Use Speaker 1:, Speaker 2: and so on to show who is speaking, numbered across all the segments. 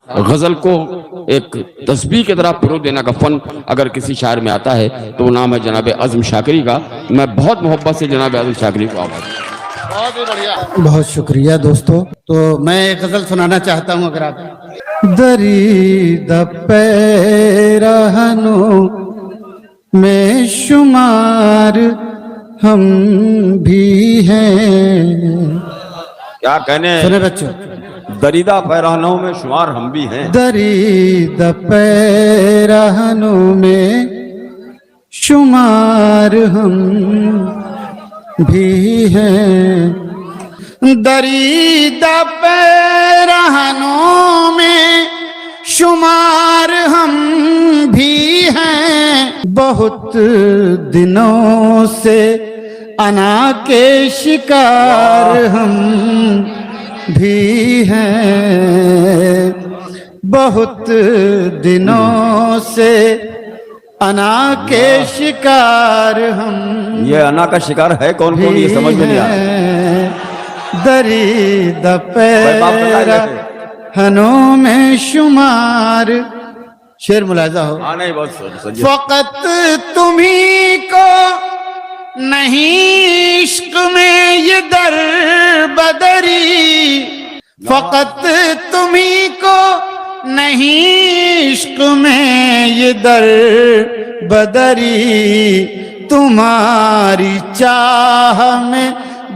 Speaker 1: غزل کو ایک تسبیح کی طرح پرو دینے کا فن اگر کسی شاعر میں آتا ہے تو وہ نام ہے جناب عظم شاکری کا. میں بہت محبت سے جناب عظم شاکری کو آواز.
Speaker 2: بہت شکریہ دوستو. تو میں ایک غزل سنانا چاہتا ہوں اگر آپ. درید پیرہنوں میں شمار ہم بھی ہیں.
Speaker 1: کیا کہنے
Speaker 2: سنے بچوں,
Speaker 1: دریدہ پیرہنوں میں شمار ہم بھی ہیں.
Speaker 2: درید پیرہنوں میں شمار ہم بھی ہیں. درید پیرہنوں میں شمار ہم بھی ہیں. بہت دنوں سے انا کے شکار ہم بھی ہیں. بہت دنوں سے انا کے شکار ہم.
Speaker 1: یہ انا کا شکار ہے کون کون, یہ سمجھ میں نہیں آ رہا.
Speaker 2: درید پیرہنوں میں شمار. شعر ملاحظہ ہو. فقط تمہیں کو نہیں عشق میں یہ در بدری. فقط تمہیں کو نہیں عشق میں یہ در بدری. تمہاری چاہ میں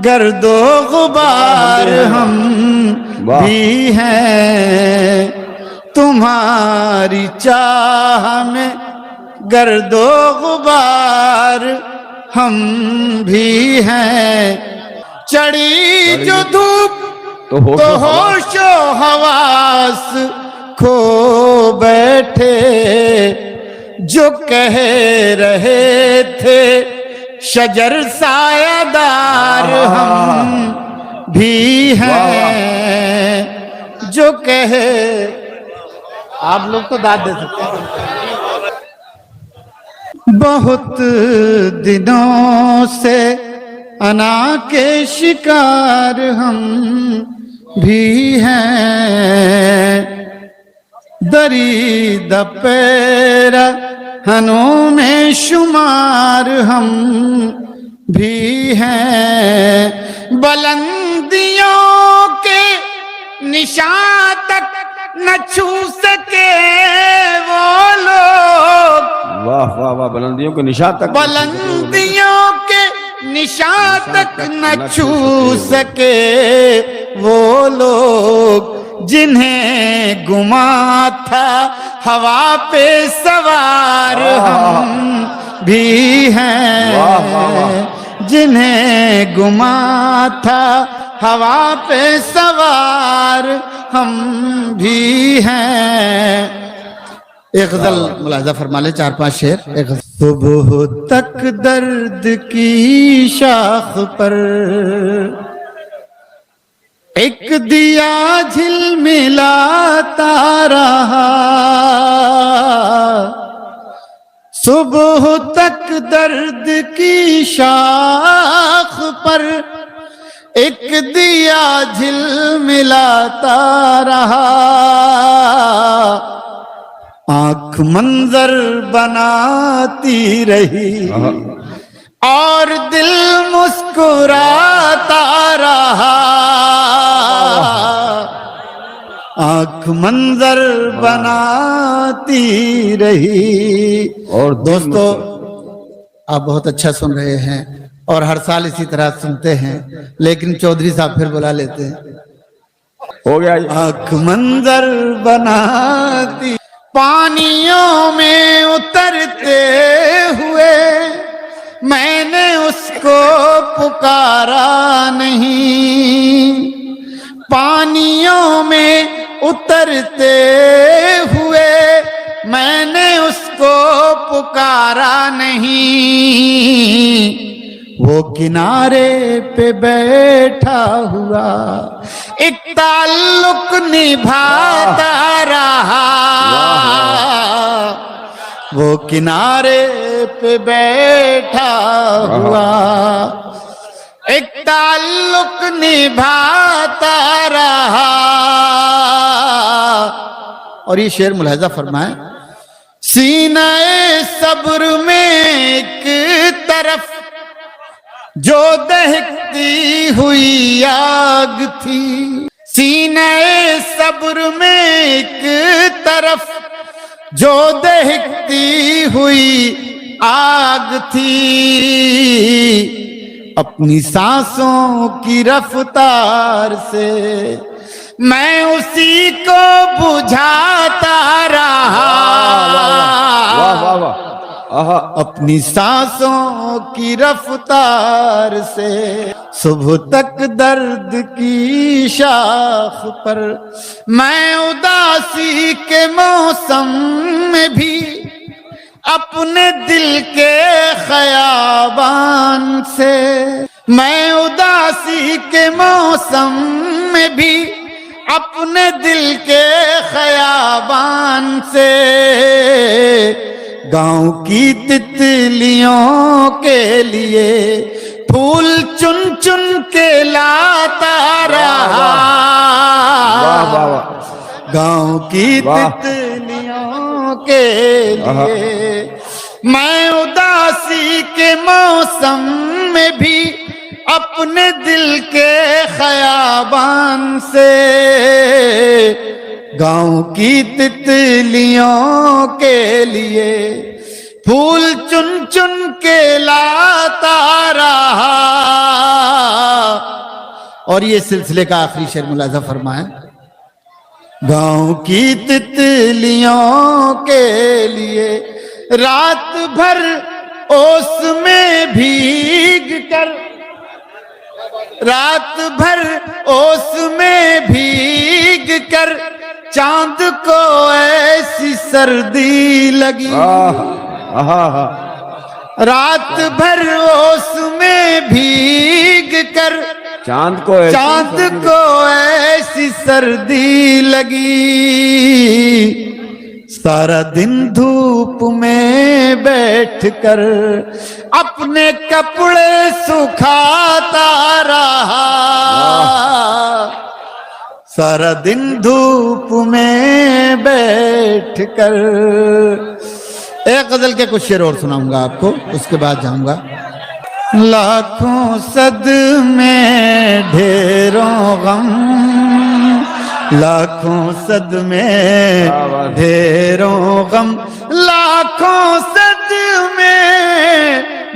Speaker 2: گرد و غبار ہم بھی ہیں. تمہاری چاہ میں گرد و غبار ہم بھی ہیں. چڑھی جو دھوپ تو ہوش و حواس کھو بیٹھے. جو کہہ رہے تھے شجر سایہ دار ہم بھی ہیں. جو کہے, آپ لوگ تو داد دے سکتے ہیں. بہت دنوں سے انا کے شکار ہم بھی ہیں. درید پیرہنوں میں شمار ہم بھی ہیں. بلندیوں کے نشان تک نہ چھو سکے وہ لوگ.
Speaker 1: واہ واہ واہ, بلندیوں کے نشان تک,
Speaker 2: بلندیوں کے نشان تک نہ چھو سکے وہ لوگ. جنہیں گما تھا ہوا پہ سوار ہم بھی ہیں. جنہیں گما تھا ہوا پہ سوار ہم بھی ہیں. ایک غزل ملاحظہ فرما لے, 4-5 شعر. صبح تک درد کی شاخ پر ایک دیا جھلملاتا رہا. صبح تک درد کی شاخ پر ایک دیا جھلملاتا رہا. آنکھ منظر بناتی رہی اور دل مسکراتا رہا. آنکھ منظر بناتی رہی. اور دوستو, آپ بہت اچھا سن رہے ہیں اور ہر سال اسی طرح سنتے ہیں, لیکن چودھری صاحب پھر بلا لیتے ہیں.
Speaker 1: ہو گیا.
Speaker 2: آنکھ منظر بناتی. پانیوں میں اترتے ہوئے میں نے اس کو پکارا نہیں. پانیوں میں اترتے ہوئے میں نے اس کو پکارا نہیں. وہ کنارے پہ بیٹھا ہوا ایک تعلق نبھاتا رہا. وہ کنارے پہ بیٹھا ہوا ایک تعلق نبھاتا رہا. اور یہ شعر ملاحظہ فرمائیں، سینہ صبر میں ایک طرف جو دہکتی ہوئی آگ تھی، سینہ صبر میں ایک طرف جو دہکتی ہوئی آگ تھی، اپنی سانسوں کی رفتار سے میں اسی کو بجھاتا رہا، اپنی سانسوں کی رفتار سے صبح تک درد کی شاخ پر، میں اداسی کے موسم میں بھی اپنے دل کے خیابان سے، میں اداسی کے موسم میں بھی اپنے دل کے خیابان سے گاؤں کی تتلیوں کے لیے پھول چن چن کے لاتا رہا، گاؤں کی تتلیوں کے لیے میں اداسی کے موسم میں بھی اپنے دل کے خیابان سے گاؤں کی تتلیوں کے لیے پھول چن چن کے لاتا رہا۔ اور یہ سلسلے کا آخری شعر ملاحظہ فرمائیں، گاؤں کی تتلیوں کے لیے رات بھر اوس میں بھیگ کر، رات بھر اوس میں بھیگ کر چاند کو ایسی سردی لگی، رات بھر اوس میں بھیگ کر چاند کو ایسی سردی لگی، سارا دن دھوپ میں بیٹھ کر اپنے کپڑے سکھاتا رہا، سارا دن دھوپ میں بیٹھ کر۔ ایک غزل کے کچھ شعر اور سناؤں گا آپ کو، اس کے بعد جاؤں گا۔ لاکھوں صدمے ڈھیروں غم، لاکھوں صدمے ڈھیروں غم، لاکھوں صدمے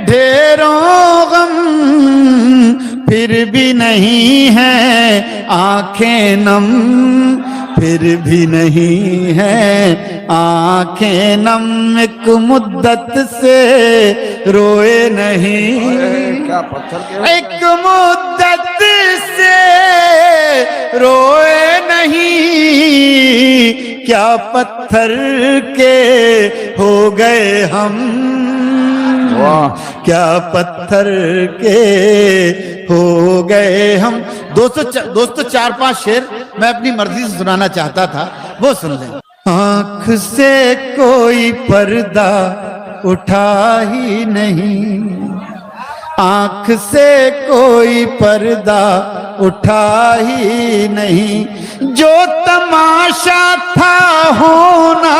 Speaker 2: ڈھیروں غم، پھر بھی نہیں ہے آنکھیں نم، پھر بھی نہیں ہے آنکھیں نم، ایک مدت سے روئے نہیں، ایک مدت سے روئے نہیں، کیا پتھر کے ہو گئے ہم، کیا پتھر کے ہو گئے ہم۔ دوستو 4-5 شعر میں اپنی مرضی سے سنانا چاہتا تھا، وہ سن لیں۔ آنکھ سے کوئی پردہ اٹھا ہی نہیں، آنکھ سے کوئی پردہ اٹھا ہی نہیں، جو تماشا تھا ہونا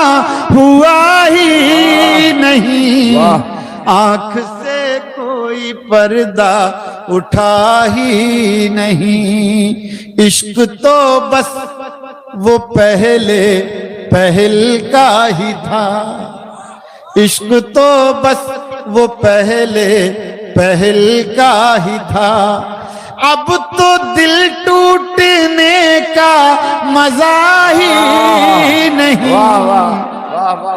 Speaker 2: ہوا ہی نہیں، آنکھ سے کوئی پردہ اٹھا ہی نہیں، عشق تو بس وہ پہل کا ہی تھا، عشق تو بس وہ پہل کا ہی تھا، اب تو دل ٹوٹنے کا مزہ ہی نہیں،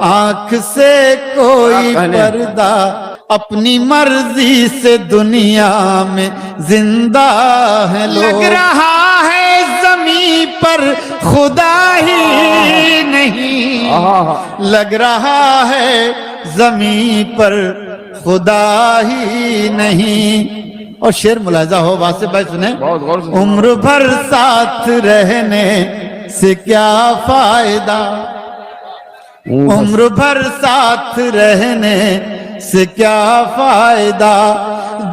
Speaker 2: آنکھ سے کوئی پردہ، اپنی مرضی سے دنیا میں زندہ ہے لوگ، لگ رہا ہے زمین پر خدا ہی نہیں، لگ رہا ہے زمین پر خدا ہی نہیں۔ اور شعر ملاحظہ ہو، واسطے بھائی سنیں، عمر بھر ساتھ رہنے سے کیا فائدہ، عمر بھر ساتھ رہنے سے کیا فائدہ،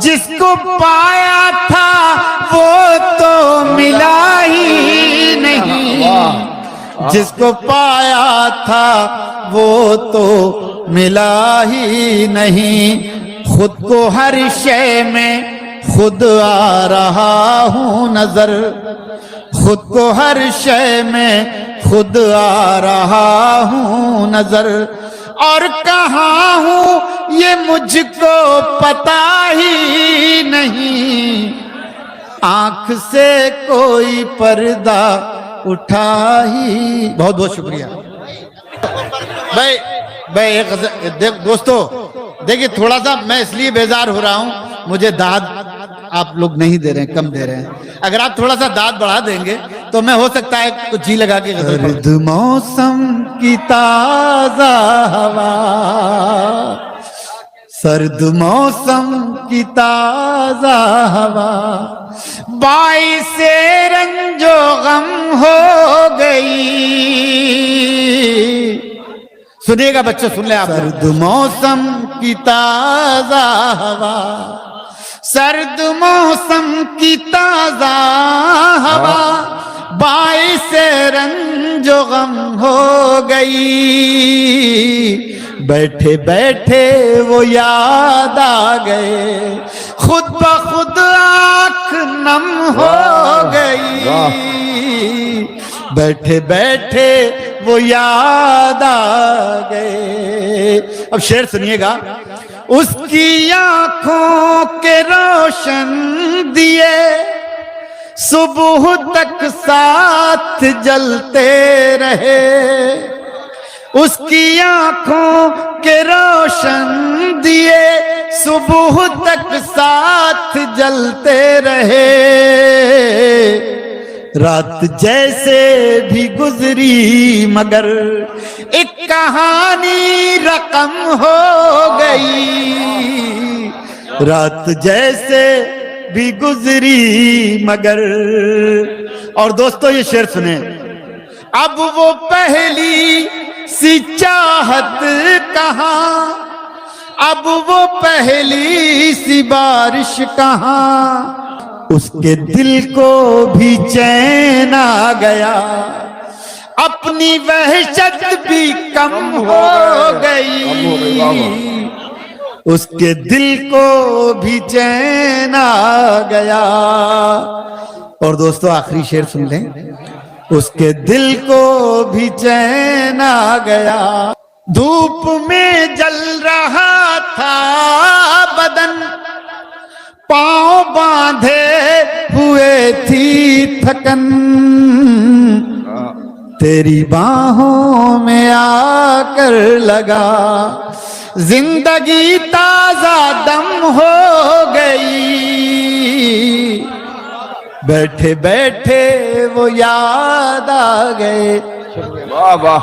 Speaker 2: جس کو پایا تھا وہ تو ملا ہی نہیں، جس کو پایا تھا وہ تو ملا ہی نہیں، خود کو ہر شے میں خود آ رہا ہوں نظر، خود کو ہر شے میں خود آ رہا ہوں نظر، اور کہاں ہوں یہ مجھ کو پتا ہی نہیں، آنکھ سے کوئی پردہ اٹھا ہی۔ بہت بہت شکریہ بھائی دوستو دیکھیں تھوڑا سا میں اس لیے بیزار ہو رہا ہوں، مجھے داد آپ لوگ نہیں دے رہے ہیں، کم دے رہے ہیں، اگر آپ تھوڑا سا داد بڑھا دیں گے تو میں ہو سکتا ہے کچھ جی لگا کے غزل پڑھوں۔ سرد موسم کی تازہ ہوا، سرد موسم کی تازہ ہوا باعث رنج و غم ہو گئی، سنیے گا بچوں سن لیں آپ، سرد موسم کی تازہ ہوا، سرد موسم کی تازہ ہوا باعث رنج و غم ہو گئی، بیٹھے بیٹھے وہ یاد آ گئے، خود بخود آنکھ نم ہو گئی، بیٹھے بیٹھے وہ یاد آ گئے۔ اب شعر سنیے گا، اس کی آنکھوں کے روشن دیے صبح تک ساتھ جلتے رہے، اس کی آنکھوں کے روشن دیے صبح تک ساتھ جلتے رہے، رات جیسے بھی گزری مگر ایک کہانی رقم ہو گئی، رات جیسے بھی گزری مگر۔ اور دوستو یہ شعر سنیں، اب وہ پہلی سی چاہت کہاں، اب وہ پہلی سی بارش کہاں، اس کے دل کو بھی چین آ گیا، اپنی وحشت بھی کم ہو گئی، اس کے دل کو بھی چین آ گیا۔ اور دوستو آخری شعر سن لیں، اس کے دل کو بھی چین آ گیا، دھوپ میں جل رہا تھا بدن، پاؤں باندھے ہوئے تھی تھکن، تیری باہوں میں آ کر لگا، زندگی تازہ دم ہو گئی، بیٹھے بیٹھے وہ یاد آ گئے۔
Speaker 1: واہ واہ